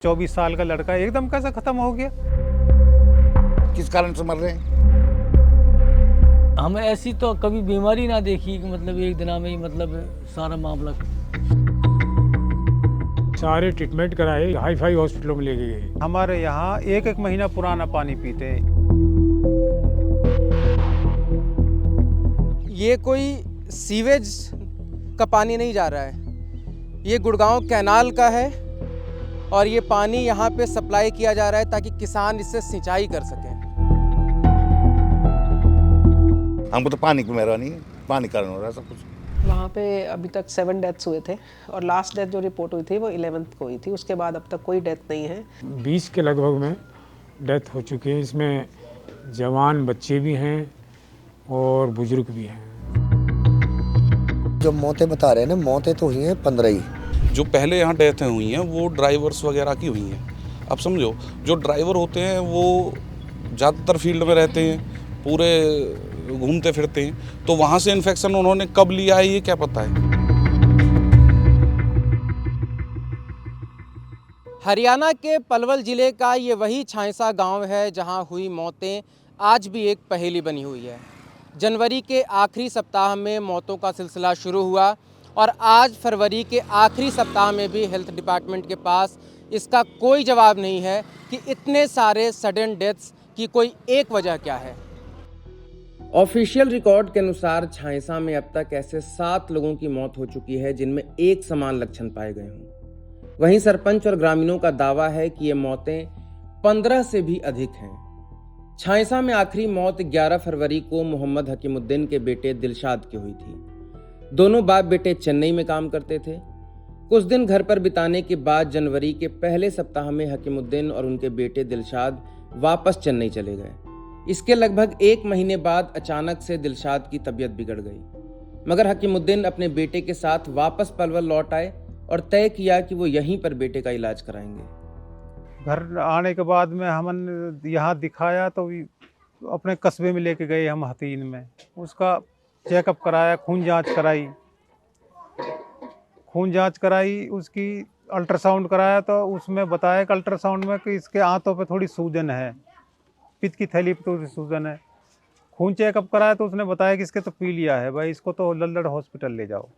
24 साल का लड़का एकदम कैसे खत्म हो गया। किस कारण से मर रहे हैं? हमें ऐसी तो कभी बीमारी ना देखी कि मतलब एक दिन में ही मतलब सारा मामला। सारे ट्रीटमेंट कराए, हाई फाई हॉस्पिटलों में ले गए। हमारे यहाँ एक एक महीना पुराना पानी पीते हैं। ये कोई सीवेज का पानी नहीं जा रहा है, ये गुड़गांव कैनाल का है और ये पानी यहाँ पे सप्लाई किया जा रहा है ताकि किसान इससे सिंचाई कर सकें। हमको तो पानी की मेहरबानी है, पानी कारण हो रहा है सब कुछ। वहाँ पे अभी तक 7 डेथ्स हुए थे और लास्ट डेथ जो रिपोर्ट हुई थी वो 11th को हुई थी। उसके बाद अब तक कोई डेथ नहीं है। 20 के लगभग में डेथ हो चुकी है। इसमें जवान बच्चे भी हैं और बुजुर्ग भी हैं। जो मौतें बता रहे हैं ना, मौतें तो हुई हैं 15 ही। जो पहले यहाँ डेथें हुई हैं वो ड्राइवर्स वगैरह की हुई हैं। अब समझो, जो ड्राइवर होते हैं वो ज़्यादातर फील्ड में रहते हैं, पूरे घूमते फिरते हैं, तो वहाँ से इन्फेक्शन उन्होंने कब लिया है ये क्या पता है। हरियाणा के पलवल जिले का ये वही छांयसा गांव है जहां हुई मौतें आज भी एक पहेली बनी हुई है। जनवरी के आखिरी सप्ताह में मौतों का सिलसिला शुरू हुआ और आज फरवरी के आखिरी सप्ताह में भी हेल्थ डिपार्टमेंट के पास इसका कोई जवाब नहीं है कि इतने सारे सडन डेथ्स की कोई एक वजह क्या है। ऑफिशियल रिकॉर्ड के अनुसार छांयसा में अब तक ऐसे 7 लोगों की मौत हो चुकी है जिनमें एक समान लक्षण पाए गए हों। वहीं सरपंच और ग्रामीणों का दावा है कि ये मौतें 15 से भी अधिक हैं। छांयसा में आखिरी मौत 11 फरवरी को मोहम्मद हकीमुद्दीन के बेटे दिलशाद की हुई थी। दोनों बाप बेटे चेन्नई में काम करते थे। कुछ दिन घर पर बिताने के बाद जनवरी के पहले सप्ताह में हकीमुद्दीन और उनके बेटे दिलशाद वापस चेन्नई चले गए। इसके लगभग 1 महीने बाद अचानक से दिलशाद की तबीयत बिगड़ गई, मगर हकीमुद्दीन अपने बेटे के साथ वापस पलवल लौट आए और तय किया कि वो यहीं पर बेटे का इलाज कराएंगे। घर आने के बाद में हमन यहाँ दिखाया तो अपने कस्बे में लेके गए हम हथीन में। उसका चेकअप कराया, खून जांच कराई, उसकी अल्ट्रासाउंड कराया तो उसमें बताया कि अल्ट्रासाउंड में कि इसके आंतों पे थोड़ी सूजन है, पित्त की थैली पे थोड़ी सूजन है। खून चेकअप कराया तो उसने बताया कि इसके तो पीलिया है, भाई इसको तो लल्लड़ हॉस्पिटल ले जाओ।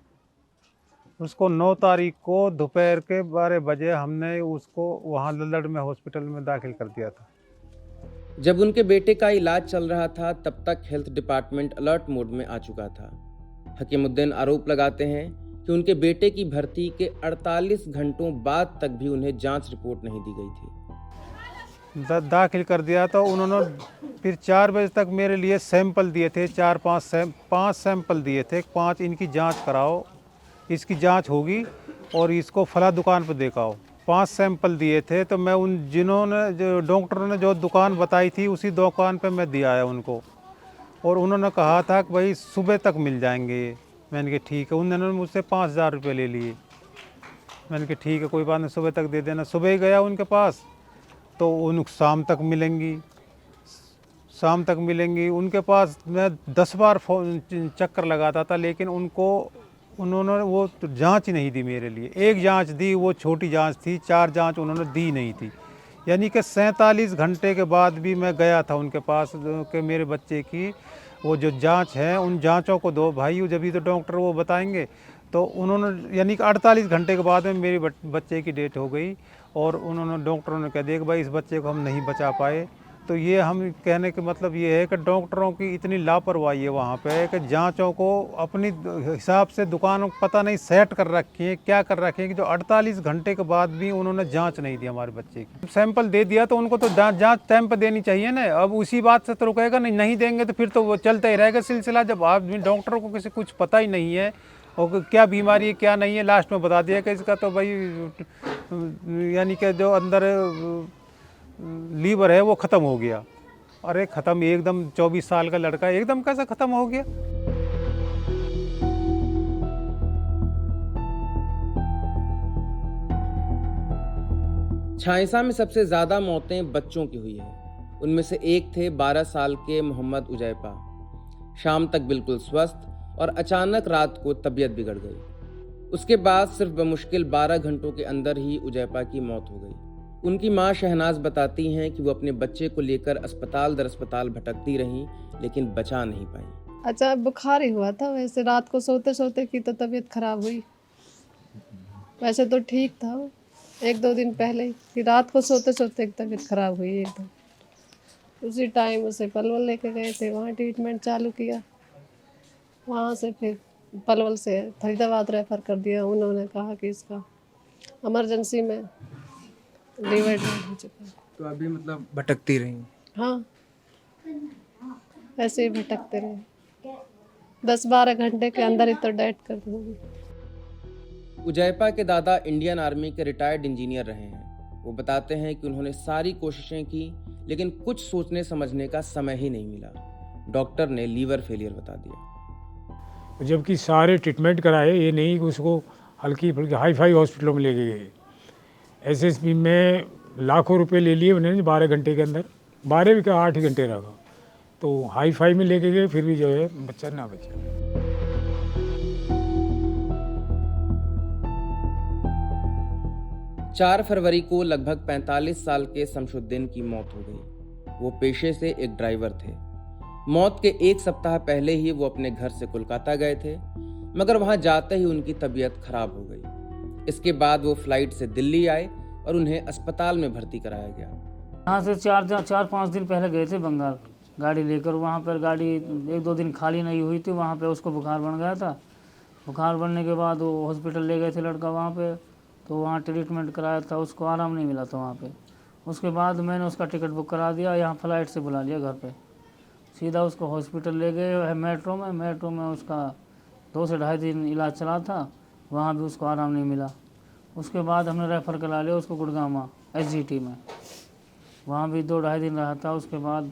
उसको 9 तारीख को दोपहर के 12 बजे हमने उसको वहाँ लल्लड़ में हॉस्पिटल में दाखिल कर दिया था। जब उनके बेटे का इलाज चल रहा था तब तक हेल्थ डिपार्टमेंट अलर्ट मोड में आ चुका था। हकीमुद्दीन आरोप लगाते हैं कि उनके बेटे की भर्ती के 48 घंटों बाद तक भी उन्हें जांच रिपोर्ट नहीं दी गई थी। दाखिल कर दिया तो उन्होंने फिर 4 बजे तक मेरे लिए सैंपल दिए थे, 5 सैंपल दिए थे। 5 इनकी जांच कराओ, इसकी जांच होगी और इसको फला दुकान पर दिखाओ। 5 सैंपल दिए थे तो मैं उन जो डॉक्टरों ने जो दुकान बताई थी उसी दुकान पे मैं दिया है उनको, और उन्होंने कहा था कि भाई सुबह तक मिल जाएंगे। मैंने कहा ठीक है। उन्होंने मुझसे 5000 रुपये ले लिए। मैंने कहा ठीक है, कोई बात नहीं, सुबह तक दे देना। सुबह ही गया उनके पास तो उन शाम तक मिलेंगी। उनके पास मैं 10 बार चक्कर लगाता था, लेकिन उन्होंने वो तो जांच ही नहीं दी मेरे लिए। एक जांच दी, वो छोटी जांच थी, 4 जांच उन्होंने दी नहीं थी। यानी कि 47 घंटे के बाद भी मैं गया था उनके पास कि मेरे बच्चे की वो जो जांच है उन जांचों को दो भाई, जब भी तो डॉक्टर वो बताएंगे। तो उन्होंने यानी कि 48 घंटे के बाद में मेरे बच्चे की डेथ हो गई और उन्होंने डॉक्टरों ने कह दिया कि भाई इस बच्चे को हम नहीं बचा पाए। तो ये हम कहने का मतलब ये है कि डॉक्टरों की इतनी लापरवाही है वहाँ पे कि जांचों को अपनी हिसाब से दुकानों को पता नहीं सेट कर रखी है, क्या कर रखे हैं कि जो 48 घंटे के बाद भी उन्होंने जांच नहीं दी हमारे बच्चे की। सैंपल दे दिया तो उनको तो जांच टाइम पर देनी चाहिए ना। अब उसी बात से तो रुकेगा नहीं देंगे तो फिर तो वो चलता ही रहेगा सिलसिला। जब आदमी डॉक्टरों को किसी कुछ पता ही नहीं है और क्या बीमारी है क्या नहीं है, लास्ट में बता दिया कि इसका तो भाई यानी कि जो अंदर लीवर है वो ख़त्म हो गया। अरे ख़त्म एकदम, 24 साल का लड़का एकदम कैसे ख़त्म हो गया। छांयसा में सबसे ज़्यादा मौतें बच्चों की हुई हैं। उनमें से एक थे 12 साल के मोहम्मद उजैपा। शाम तक बिल्कुल स्वस्थ और अचानक रात को तबीयत बिगड़ गई। उसके बाद सिर्फ बमुश्किल 12 घंटों के अंदर ही उजैपा की मौत हो गई। उनकी मां शहनाज बताती हैं कि वो अपने बच्चे को लेकर अस्पताल दर अस्पताल भटकती रहीं, लेकिन बचा नहीं पाई। अच्छा, बुखार ही हुआ था। वैसे रात को सोते सोते की तो तबीयत खराब हुई। वैसे तो ठीक था वो, 1-2 दिन पहले ही कि रात को सोते सोते तबीयत खराब हुई एकदम। उसी टाइम उसे पलवल लेके गए थे, वहाँ ट्रीटमेंट चालू किया। वहाँ से फिर पलवल से फरीदाबाद रेफर कर दिया। उन्होंने कहा कि इसका इमरजेंसी में लीवर डैमेज हो चुका है। तो अभी मतलब भटकती रही? हाँ, ऐसे ही भटकते रहे। 10-12 घंटे के अंदर ही तो डेथ कर दूँगी। उजैपा के दादा इंडियन आर्मी के रिटायर्ड इंजीनियर रहे हैं। वो बताते हैं कि उन्होंने सारी कोशिशें की, लेकिन कुछ सोचने समझने का समय ही नहीं मिला। डॉक्टर ने लीवर फेलियर बता दिया। जबकि सारे ट्रीटमेंट कराए, ये नहीं कि उसको हल्की फुल्की हाई फाई हॉस्पिटलों में लेके गए। एसएसपी में लाखों रुपए ले लिए उन्होंने 12 घंटे के अंदर, 12 भी क्या 8 ही घंटे रहा। तो हाई फाई में लेके गए, फिर भी जो है बच्चा ना बचा। 4 फरवरी को लगभग 45 साल के शमशुद्दीन की मौत हो गई। वो पेशे से एक ड्राइवर थे। मौत के 1 सप्ताह पहले ही वो अपने घर से कोलकाता गए थे, मगर वहां जाते ही उनकी तबीयत खराब हो गई। इसके बाद वो फ्लाइट से दिल्ली आए और उन्हें अस्पताल में भर्ती कराया गया। यहाँ से 4-5 दिन पहले गए थे बंगाल गाड़ी लेकर। वहाँ पर गाड़ी 1-2 दिन खाली नहीं हुई थी। वहाँ पे उसको बुखार बन गया था। बुखार बनने के बाद वो हॉस्पिटल ले गए थे लड़का वहाँ पे, तो वहाँ ट्रीटमेंट कराया था। उसको आराम नहीं मिला था वहाँ पे। उसके बाद मैंने उसका टिकट बुक करा दिया, यहाँ फ्लाइट से बुला लिया घर पे। सीधा उसको हॉस्पिटल ले गए मेट्रो में उसका 2 से ढाई दिन इलाज चला था। वहाँ भी उसको आराम नहीं मिला। उसके बाद हमने रेफ़र करा लिया उसको गुड़गांव SGT में। वहाँ भी 2-2.5 दिन रहा था। उसके बाद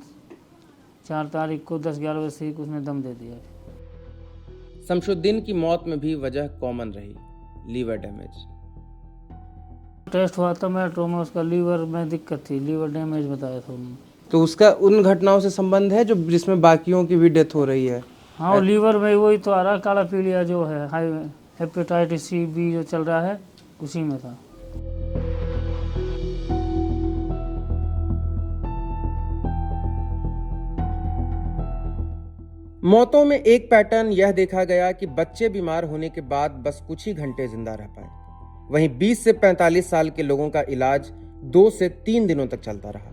4 तारीख को 10-11 बजे से उसने दम दे दिया। शमशुद्दीन की मौत में भी वजह कॉमन रही, लीवर डैमेज। टेस्ट हुआ था मेट्रो में, उसका लीवर में दिक्कत थी, लीवर डैमेज बताया था उन्होंने। तो उसका उन घटनाओं से संबंध है जो जिसमें बाकियों की भी डेथ हो रही है? हाँ, वो लीवर में वही तो आ रहा, काला पीलिया जो है, हाई हेपेटाइटिस C/B जो चल रहा है, उसी में था। मौतों में एक पैटर्न यह देखा गया कि बच्चे बीमार होने के बाद बस कुछ ही घंटे जिंदा रह पाए। वहीं 20 से 45 साल के लोगों का इलाज 2 से 3 दिनों तक चलता रहा।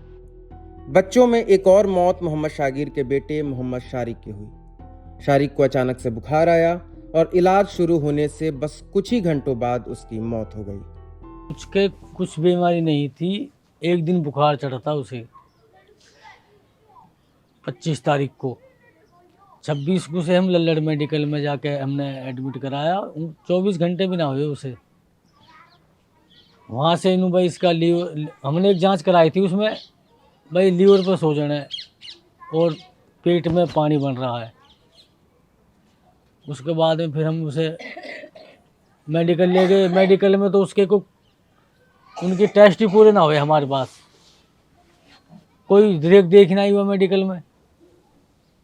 बच्चों में एक और मौत मोहम्मद शागिर के बेटे मोहम्मद शारिक की हुई। शारिक को अचानक से बुखार आया और इलाज शुरू होने से बस कुछ ही घंटों बाद उसकी मौत हो गई। कुछ बीमारी नहीं थी। एक दिन बुखार चढ़ा था उसे 25 तारीख को। 26 को से हम लल्लड़ मेडिकल में जाके हमने एडमिट कराया। 24 घंटे भी ना हुए उसे। वहाँ से इन्हों भाई इसका लीवर, हमने एक जांच कराई थी, उसमें भाई लीवर पर सूजन है और पेट में पानी बन रहा है। उसके बाद में फिर हम उसे मेडिकल ले गए। मेडिकल में तो उसके को उनके टेस्ट ही पूरे ना हुए हमारे पास। कोई डायरेक्ट देख नहीं हुआ मेडिकल में,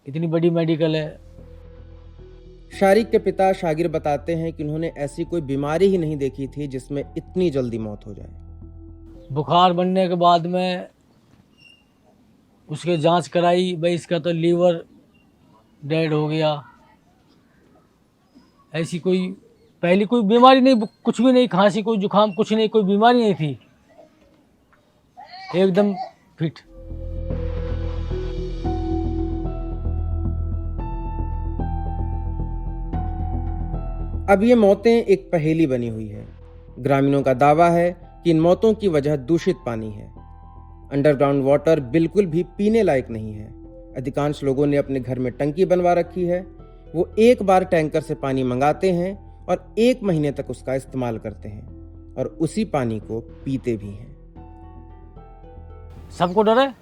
इतनी बड़ी मेडिकल है। शारिक के पिता शागिर बताते हैं कि उन्होंने ऐसी कोई बीमारी ही नहीं देखी थी जिसमें इतनी जल्दी मौत हो जाए। बुखार बनने के बाद में उसके जांच कराई, भाई इसका तो लीवर डेड हो गया। ऐसी कोई पहली कोई बीमारी नहीं, कुछ भी नहीं, खांसी कोई जुकाम कुछ नहीं, कोई बीमारी नहीं थी, एकदम फिट। अब ये मौतें एक पहेली बनी हुई है। ग्रामीणों का दावा है कि इन मौतों की वजह दूषित पानी है। अंडरग्राउंड वाटर बिल्कुल भी पीने लायक नहीं है। अधिकांश लोगों ने अपने घर में टंकी बनवा रखी है। वो एक बार टैंकर से पानी मंगाते हैं और 1 महीने तक उसका इस्तेमाल करते हैं और उसी पानी को पीते भी हैं। सबको डर है,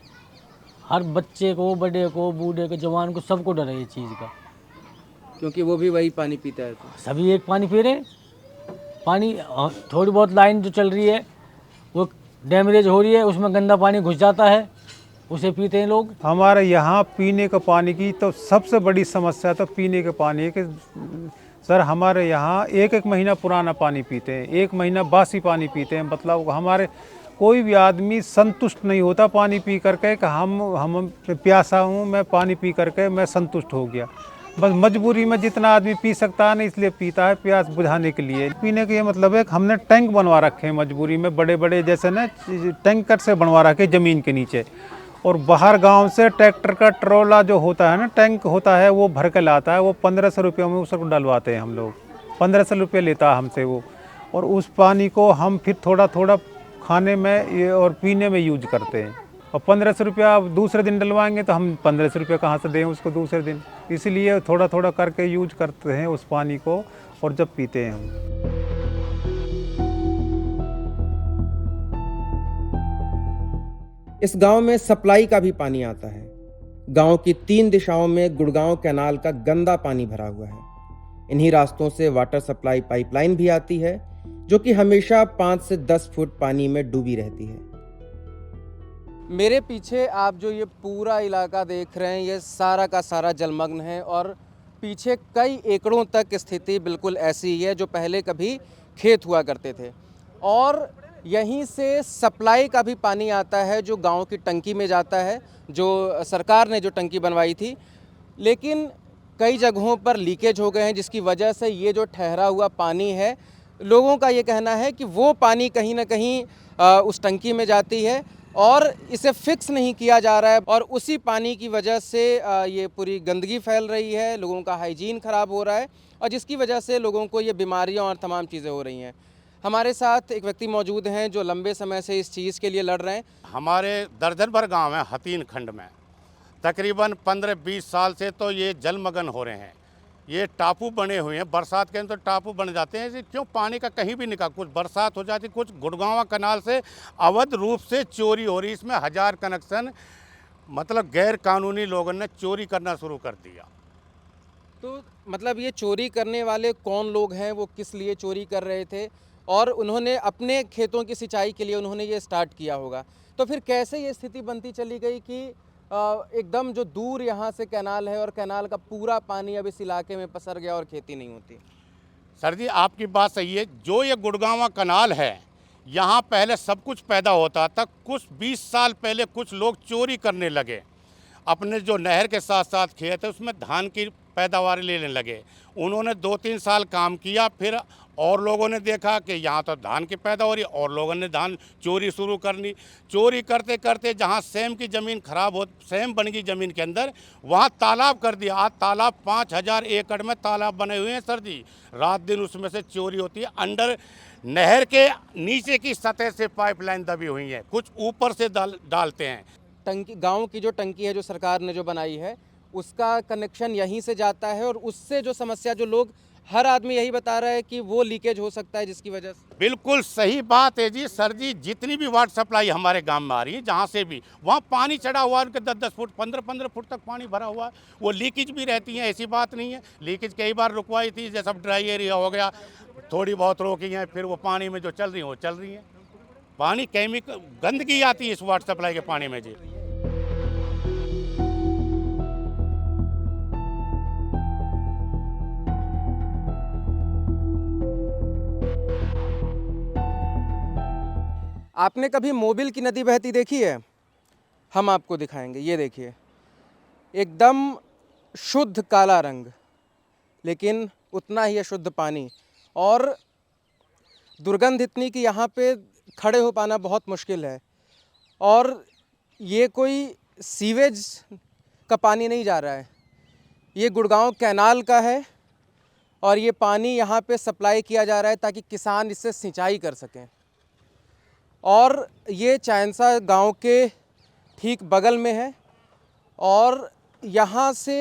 हर बच्चे को, बड़े को, बूढ़े को, जवान को, सबको डर है ये चीज़ का, क्योंकि वो भी वही पानी पीता है। तो सभी एक पानी पी रहे हैं। पानी थोड़ी बहुत लाइन जो चल रही है वो डैमेज हो रही है, उसमें गंदा पानी घुस जाता है, उसे पीते हैं लोग। हमारे यहाँ पीने का पानी की तो सबसे बड़ी समस्या तो पीने के पानी है कि सर हमारे यहाँ 1-1 महीना पुराना पानी पीते हैं, 1 महीना बासी पानी पीते हैं। मतलब हमारे कोई भी आदमी संतुष्ट नहीं होता पानी पी करके कि हम प्यासा हूँ, मैं पानी पी करके मैं संतुष्ट हो गया। बस मजबूरी में जितना आदमी पी सकता है ना, इसलिए पीता है, प्यास बुझाने के लिए। पीने का ये मतलब है कि हमने टैंक बनवा रखे हैं मजबूरी में, बड़े बड़े जैसे ना टैंकर से बनवा रखे ज़मीन के नीचे। और बाहर गांव से ट्रैक्टर का ट्रोला जो होता है ना, टैंक होता है, वो भर के लाता है। वो 1500 रुपये में उसको डलवाते हैं हम लोग, 1500 रुपये लेता है हमसे वो। और उस पानी को हम फिर थोड़ा थोड़ा खाने में और पीने में यूज करते हैं। और 1500 रुपया दूसरे दिन डलवाएंगे तो हम 1500 रुपये कहाँ से दें उसको दूसरे दिन। इसलिए थोड़ा थोड़ा करके यूज करते हैं उस पानी को, और जब पीते हैं हम। इस गांव में सप्लाई का भी पानी आता है। गांव की 3 दिशाओं में गुड़गांव कैनाल का गंदा पानी भरा हुआ है। इन्हीं रास्तों से वाटर सप्लाई पाइपलाइन भी आती है, जो कि हमेशा 5 से 10 फुट पानी में डूबी रहती है। मेरे पीछे आप जो ये पूरा इलाका देख रहे हैं, ये सारा का सारा जलमग्न है। और पीछे कई एकड़ों तक स्थिति बिल्कुल ऐसी ही है, जो पहले कभी खेत हुआ करते थे। और यहीं से सप्लाई का भी पानी आता है, जो गांव की टंकी में जाता है, जो सरकार ने जो टंकी बनवाई थी। लेकिन कई जगहों पर लीकेज हो गए हैं, जिसकी वजह से ये जो ठहरा हुआ पानी है, लोगों का ये कहना है कि वो पानी कहीं ना कहीं उस टंकी में जाती है और इसे फिक्स नहीं किया जा रहा है। और उसी पानी की वजह से ये पूरी गंदगी फैल रही है, लोगों का हाइजीन ख़राब हो रहा है, और जिसकी वजह से लोगों को ये बीमारियां और तमाम चीज़ें हो रही हैं। हमारे साथ एक व्यक्ति मौजूद हैं जो लंबे समय से इस चीज़ के लिए लड़ रहे हैं। हमारे दर्जन भर गाँव हैं हतीन खंड में, तकरीबन 15-20 साल से तो ये जलमग्न हो रहे हैं। ये टापू बने हुए हैं, बरसात के अंदर टापू बन जाते हैं। क्यों पानी का कहीं भी निकाल, कुछ बरसात हो जाती, कुछ गुड़गांव कैनाल से अवैध रूप से चोरी हो रही। इसमें 1000 कनेक्शन मतलब गैर कानूनी लोगों ने चोरी करना शुरू कर दिया। तो मतलब ये चोरी करने वाले कौन लोग हैं, वो किस लिए चोरी कर रहे थे, और उन्होंने अपने खेतों की सिंचाई के लिए उन्होंने ये स्टार्ट किया होगा। तो फिर कैसे ये स्थिति बनती चली गई कि एकदम जो दूर यहाँ से कैनाल है और कैनाल का पूरा पानी अब इस इलाके में पसर गया और खेती नहीं होती? सर जी, आपकी बात सही है। जो ये गुड़गांव कैनाल है, यहाँ पहले सब कुछ पैदा होता था। कुछ 20 साल पहले कुछ लोग चोरी करने लगे। अपने जो नहर के साथ साथ खेत है, उसमें धान की पैदावार लेने लगे। उन्होंने 2-3 साल काम किया, फिर और लोगों ने देखा कि यहाँ तो धान की पैदा हो रही, और लोगों ने धान चोरी शुरू करनी। चोरी करते करते जहाँ सेम की ज़मीन खराब हो, सेम बन गई ज़मीन के अंदर, वहाँ तालाब कर दिया। आज तालाब 5000 एकड़ में तालाब बने हुए हैं सर जी। रात दिन उसमें से चोरी होती है। अंडर नहर के नीचे की सतह से पाइपलाइन दबी हुई है, कुछ ऊपर से डालते हैं। टंकी, गाँव की जो टंकी है जो सरकार ने जो बनाई है, उसका कनेक्शन यहीं से जाता है, और उससे जो समस्या, जो लोग हर आदमी यही बता रहा है कि वो लीकेज हो सकता है, जिसकी वजह से। बिल्कुल सही बात है जी सर जी। जितनी भी वाटर सप्लाई हमारे गांव में आ रही है, जहाँ से भी, वहाँ पानी चढ़ा हुआ है, उनके 10-10 फुट 15-15 फुट तक पानी भरा हुआ है। वो लीकेज भी रहती है, ऐसी बात नहीं है। लीकेज कई बार रुकवाई थी, जैसा ड्राई एरिया हो गया, थोड़ी बहुत रोकी हैं, फिर वो पानी में जो चल रही हैं वो चल रही हैं। पानी केमिकल गंदगी आती है इस वाटर सप्लाई के पानी में जी। आपने कभी मोबिल की नदी बहती देखी है? हम आपको दिखाएंगे। ये देखिए, एकदम शुद्ध काला रंग, लेकिन उतना ही अशुद्ध पानी, और दुर्गंध इतनी कि यहाँ पे खड़े हो पाना बहुत मुश्किल है। और ये कोई सीवेज का पानी नहीं जा रहा है, ये गुड़गांव कैनाल का है, और ये पानी यहाँ पे सप्लाई किया जा रहा है ताकि किसान इससे सिंचाई कर सकें। और ये चांसा गांव के ठीक बगल में है, और यहाँ से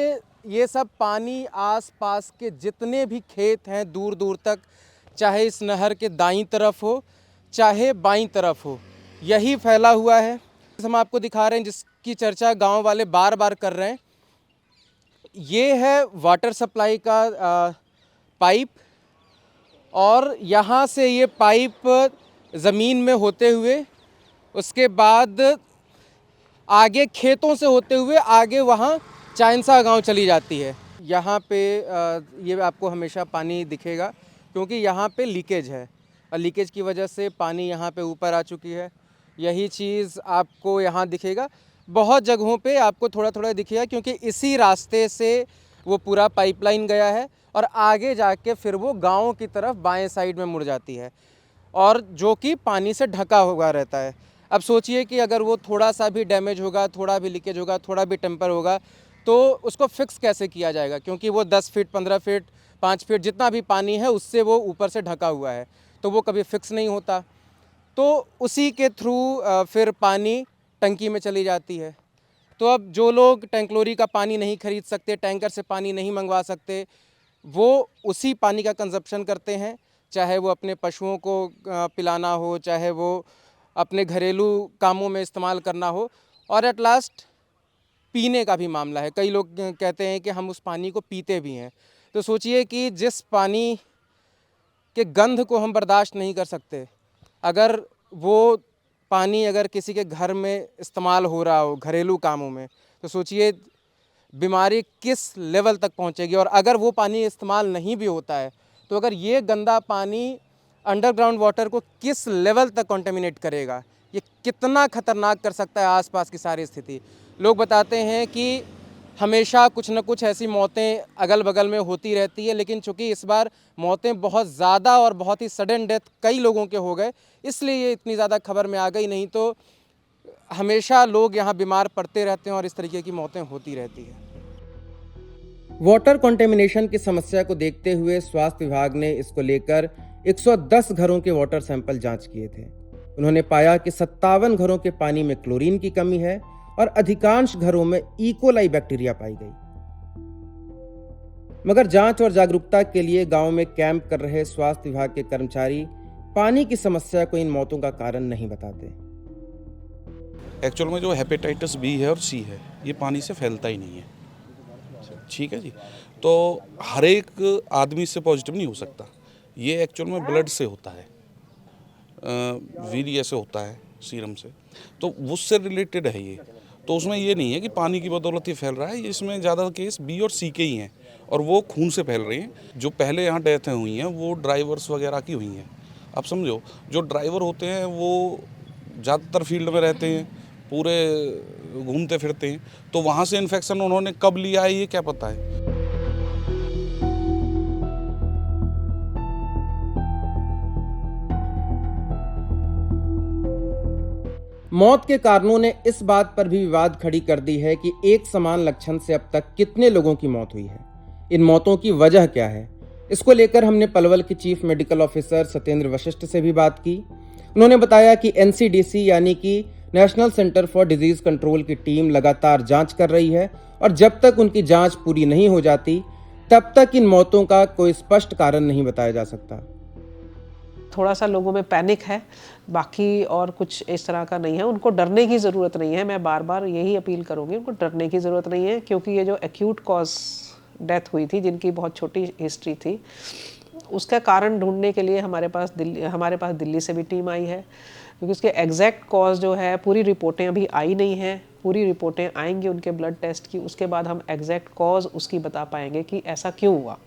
ये सब पानी आसपास के जितने भी खेत हैं दूर दूर तक, चाहे इस नहर के दाईं तरफ हो चाहे बाईं तरफ हो, यही फैला हुआ है। हम आपको दिखा रहे हैं, जिसकी चर्चा गांव वाले बार बार कर रहे हैं। ये है वाटर सप्लाई का पाइप, और यहाँ से ये पाइप ज़मीन में होते हुए, उसके बाद आगे खेतों से होते हुए आगे वहाँ चांसा गांव चली जाती है। यहाँ पे ये आपको हमेशा पानी दिखेगा, क्योंकि यहाँ पे लीकेज है, और लीकेज की वजह से पानी यहाँ पे ऊपर आ चुकी है। यही चीज़ आपको यहाँ दिखेगा। बहुत जगहों पे आपको थोड़ा थोड़ा दिखेगा क्योंकि इसी रास्ते से वो पूरा पाइपलाइन गया है और आगे जाके फिर वो गाँव की तरफ बाएं साइड में मुड़ जाती है और जो कि पानी से ढका हुआ रहता है। अब सोचिए कि अगर वो थोड़ा सा भी डैमेज होगा, थोड़ा भी लीकेज होगा, थोड़ा भी टेम्पर होगा तो उसको फिक्स कैसे किया जाएगा, क्योंकि वो 10 फीट 15 फीट 5 फीट जितना भी पानी है उससे वो ऊपर से ढका हुआ है, तो वो कभी फिक्स नहीं होता। तो उसी के थ्रू फिर पानी टंकी में चली जाती है। तो अब जो लोग टैंकलोरी का पानी नहीं खरीद सकते, टैंकर से पानी नहीं मंगवा सकते, वो उसी पानी का कंजप्शन करते हैं, चाहे वो अपने पशुओं को पिलाना हो, चाहे वो अपने घरेलू कामों में इस्तेमाल करना हो, और एट लास्ट पीने का भी मामला है। कई लोग कहते हैं कि हम उस पानी को पीते भी हैं। तो सोचिए कि जिस पानी के गंध को हम बर्दाश्त नहीं कर सकते, अगर वो पानी अगर किसी के घर में इस्तेमाल हो रहा हो घरेलू कामों में, तो सोचिए बीमारी किस लेवल तक पहुंचेगी। और अगर वो पानी इस्तेमाल नहीं भी होता है तो अगर ये गंदा पानी अंडरग्राउंड वाटर को किस लेवल तक कॉन्टेमिनेट करेगा, ये कितना ख़तरनाक कर सकता है आसपास की सारी स्थिति। लोग बताते हैं कि हमेशा कुछ न कुछ ऐसी मौतें अगल बगल में होती रहती है, लेकिन चूँकि इस बार मौतें बहुत ज़्यादा और बहुत ही सडन डेथ कई लोगों के हो गए, इसलिए ये इतनी ज़्यादा खबर में आ गई। नहीं तो हमेशा लोग यहाँ बीमार पड़ते रहते हैं और इस तरीके की मौतें होती रहती हैं। वाटर कंटेमिनेशन की समस्या को देखते हुए स्वास्थ्य विभाग ने इसको लेकर 110 घरों के वाटर सैंपल जांच किए थे। उन्होंने पाया कि 57 घरों के पानी में क्लोरीन की कमी है और अधिकांश घरों में इकोलाई बैक्टीरिया पाई गई। मगर जांच और जागरूकता के लिए गांव में कैंप कर रहे स्वास्थ्य विभाग के कर्मचारी पानी की समस्या को इन मौतों का कारण नहीं बताते। एक्चुअल में जो हेपेटाइटिस बी है और सी है, ये पानी से फैलता ही नहीं है, ठीक है जी। तो हर एक आदमी से पॉजिटिव नहीं हो सकता, ये एक्चुअल में ब्लड से होता है, वीर्य से होता है, सीरम से, तो उससे रिलेटेड है ये। तो उसमें ये नहीं है कि पानी की बदौलत ही फैल रहा है, इसमें ज़्यादा केस बी और सी के ही हैं और वो खून से फैल रहे हैं। जो पहले यहाँ डेथें हुई हैं वो ड्राइवर्स वगैरह की हुई हैं। अब समझो, जो ड्राइवर होते हैं वो ज़्यादातर फील्ड में रहते हैं, पूरे घूमते फिरते हैं, तो वहाँ से इन्फेक्शन उन्होंने कब लिया है ये क्या पता है। मौत के कारणों ने इस बात पर भी विवाद खड़ी कर दी है कि एक समान लक्षण से अब तक कितने लोगों की मौत हुई है, इन मौतों की वजह क्या है। इसको लेकर हमने पलवल के chief medical officer Satyendra Vashishtha से भी बात की। उन्होंने बताया कि एनसीडीसी यानी कि national centre for disease control की टीम लगातार जांच कर रही है और जब तक उनकी जांच पूरी नहीं हो जाती तब तक इन मौतों का कोई स्पष्ट कारण नहीं बताया जा सकता। थोड़ा सा लोगों में पैनिक है, बाकी और कुछ इस तरह का नहीं है। उनको डरने की ज़रूरत नहीं है, मैं बार बार यही अपील करूँगी, उनको डरने की ज़रूरत नहीं है, क्योंकि ये जो एक्यूट कॉज डेथ हुई थी जिनकी बहुत छोटी हिस्ट्री थी, उसका कारण ढूंढने के लिए हमारे पास दिल्ली से भी टीम आई है, क्योंकि उसके एग्जैक्ट कॉज जो है पूरी रिपोर्टें अभी आई नहीं हैं। पूरी रिपोर्टें आएंगी उनके ब्लड टेस्ट की, उसके बाद हम एग्जैक्ट कॉज उसकी बता पाएंगे कि ऐसा क्यों हुआ।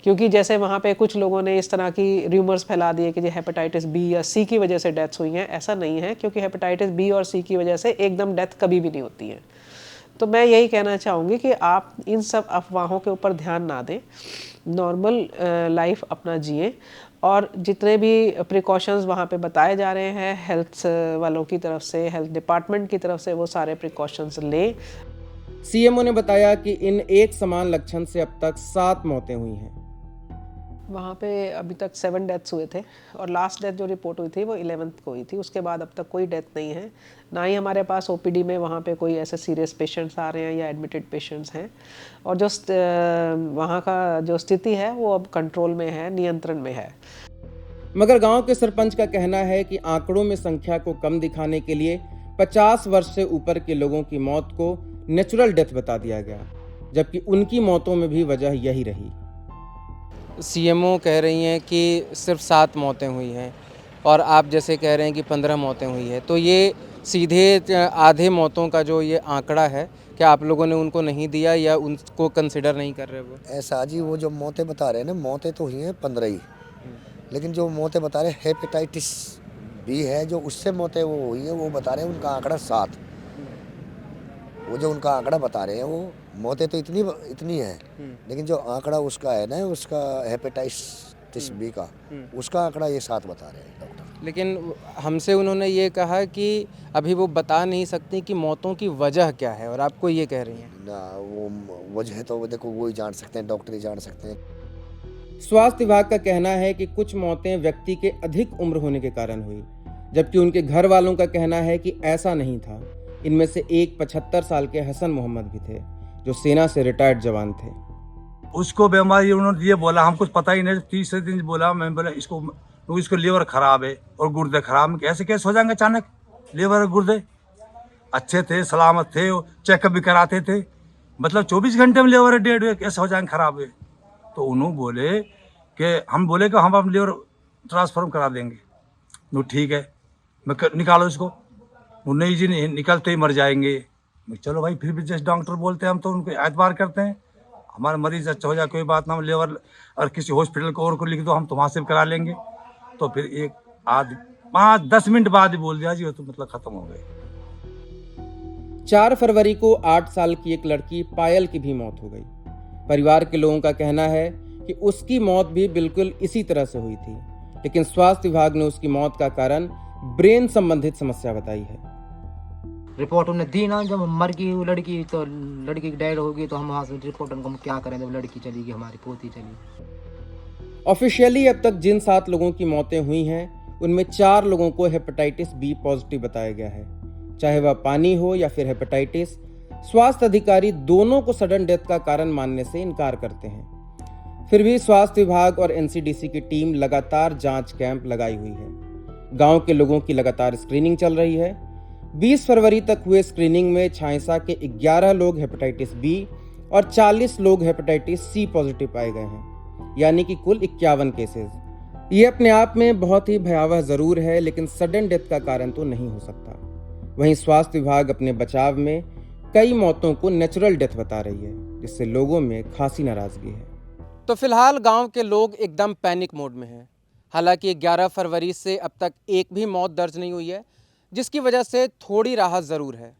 क्योंकि जैसे वहाँ पे कुछ लोगों ने इस तरह की र्यूमर्स फैला दिए कि जो हेपेटाइटिस बी या सी की वजह से डेथ्स हुई हैं, ऐसा नहीं है, क्योंकि हेपेटाइटिस बी और सी की वजह से एकदम डेथ कभी भी नहीं होती है। तो मैं यही कहना चाहूँगी कि आप इन सब अफवाहों के ऊपर ध्यान ना दें, नॉर्मल लाइफ अपना जिएं और जितने भी प्रिकॉशंस वहाँ पे बताए जा रहे हैं हेल्थ वालों की तरफ से, हेल्थ डिपार्टमेंट की तरफ से, वो सारे प्रिकॉशंस लें। सीएमओ ने बताया कि इन एक समान लक्षण से अब तक 7 मौतें हुई हैं। वहाँ पे अभी तक 7 डेथ्स हुए थे और लास्ट डेथ जो रिपोर्ट हुई थी वो 11th को हुई थी। उसके बाद अब तक कोई डेथ नहीं है, ना ही हमारे पास ओपीडी में वहाँ पे कोई ऐसे सीरियस पेशेंट्स आ रहे हैं या एडमिटेड पेशेंट्स हैं। और जो वहाँ का जो स्थिति है वो अब कंट्रोल में है, नियंत्रण में है। मगर गांव के सरपंच का कहना है कि आंकड़ों में संख्या को कम दिखाने के लिए 50 वर्ष से ऊपर के लोगों की मौत को नेचुरल डेथ बता दिया गया, जबकि उनकी मौतों में भी वजह यही रही। सीएमओ कह रही हैं कि सिर्फ 7 मौतें हुई हैं और आप जैसे कह रहे हैं कि 15 मौतें हुई हैं, तो ये सीधे आधे मौतों का जो ये आंकड़ा है, क्या आप लोगों ने उनको नहीं दिया या उनको कंसिडर नहीं कर रहे? वो ऐसा जी, वो जो मौतें बता रहे हैं ना, मौतें तो हुई हैं 15 ही, लेकिन जो मौतें बता रहे हैं हेपेटाइटिस भी है जो उससे मौतें वो हुई है, वो बता रहे हैं उनका आंकड़ा 7। वो जो उनका आंकड़ा बता रहे हैं वो मौतें तो इतनी है, लेकिन जो आंकड़ा उसका है ना, उसका हेपेटाइटिस बी का, उसका आंकड़ा ये 7 बता रहे हैं डॉक्टर। लेकिन हमसे उन्होंने ये कहा कि अभी वो बता नहीं सकती कि मौतों की वजह क्या है, और आपको ये कह रही हैं ना वो वजह तो देखो वो ही जान सकते हैं, डॉक्टर ही जान सकते हैं। स्वास्थ्य विभाग का कहना है कि कुछ मौतें व्यक्ति के अधिक उम्र होने के कारण हुई, जबकि उनके घर वालों का कहना है कि ऐसा नहीं था। इनमें से एक 75 साल के हसन मोहम्मद भी थे, जो सेना से रिटायर्ड जवान थे। उसको बीमारी उन्होंने ये बोला, हम कुछ पता ही नहीं। तीसरे दिन बोला, मैं बोला इसको लीवर खराब है और गुर्दे खराब। कैसे हो जाएंगे अचानक? लीवर और गुर्दे अच्छे थे, सलामत थे, चेकअप भी कराते थे, मतलब 24 घंटे में लीवर डेड हुए, कैसे हो जाएंगे खराब है? तो उन्होंने बोले कि हम बोले कि हम आप लीवर ट्रांसफर करा देंगे। नो ठीक है, मैं निकालो इसको। नहीं जी, नहीं निकलते ही मर जाएंगे। चलो भाई, फिर भी जैसे डॉक्टर बोलते हैं हम तो उनको एतबार करते हैं। हमारा मरीज अच्छा हो जाए कोई बात ना, हम लीवर और किसी हॉस्पिटल को और को लिख दो, हम तो वहाँ से करा लेंगे। तो फिर 5-10 मिनट बाद ही बोल दिया जी वो तो मतलब खत्म हो गए। 4 फरवरी को 8 साल की एक लड़की पायल की भी मौत हो गई। परिवार के लोगों का कहना है कि उसकी मौत भी बिल्कुल इसी तरह से हुई थी, लेकिन स्वास्थ्य विभाग ने उसकी मौत का कारण ब्रेन संबंधित समस्या बताई है। रिपोर्ट उन्हें दी ना, जब मर गई वो लड़की तो लड़की की डेड होगी, तो हम वहाँ से रिपोर्ट उनको क्या करें जब लड़की चली गई, हमारी पोती चली। ऑफिशियली अब तक जिन 7 लोगों की मौतें हुई हैं, उनमें 4 लोगों को हेपेटाइटिस बी पॉजिटिव बताया गया है। चाहे वह पानी हो या फिर हेपेटाइटिस, स्वास्थ्य अधिकारी दोनों को सडन डेथ का कारण मानने से इनकार करते हैं। फिर भी स्वास्थ्य विभाग और एनसीडीसी की टीम लगातार जांच कैंप लगाई हुई है। गांव के लोगों की लगातार स्क्रीनिंग चल रही है। 20 फरवरी तक हुए स्क्रीनिंग में छांयसा के 11 लोग हेपेटाइटिस बी और 40 लोग हेपेटाइटिस सी पॉजिटिव पाए गए हैं, यानी कि कुल 51 केसेस। ये अपने आप में बहुत ही भयावह जरूर है, लेकिन सडन डेथ का कारण तो नहीं हो सकता। वहीं स्वास्थ्य विभाग अपने बचाव में कई मौतों को नेचुरल डेथ बता रही है, जिससे लोगों में खासी नाराजगी है। तो फिलहाल गांव के लोग एकदम पैनिक मोड में हैं। हालांकि 11 फरवरी से अब तक एक भी मौत दर्ज नहीं हुई है, जिसकी वजह से थोड़ी राहत ज़रूर है।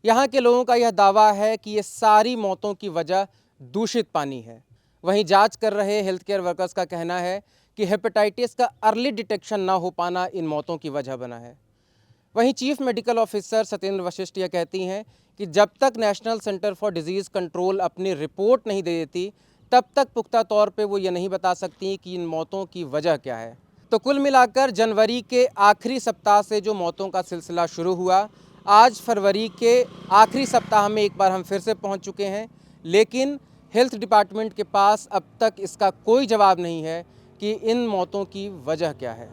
यहाँ के लोगों का यह दावा है कि ये सारी मौतों की वजह दूषित पानी है। वहीं जांच कर रहे हेल्थ केयर वर्कर्स का कहना है कि हेपेटाइटिस का अर्ली डिटेक्शन ना हो पाना इन मौतों की वजह बना है। वहीं chief medical officer Satyendra Vashishtha यह कहती हैं कि जब तक national centre for disease control अपनी रिपोर्ट नहीं दे देती, तब तक पुख्ता तौर पे वो ये नहीं बता सकती कि इन मौतों की वजह क्या है। तो कुल मिलाकर जनवरी के आखिरी सप्ताह से जो मौतों का सिलसिला शुरू हुआ, आज फरवरी के आखिरी सप्ताह में एक बार हम फिर से पहुंच चुके हैं, लेकिन हेल्थ डिपार्टमेंट के पास अब तक इसका कोई जवाब नहीं है कि इन मौतों की वजह क्या है।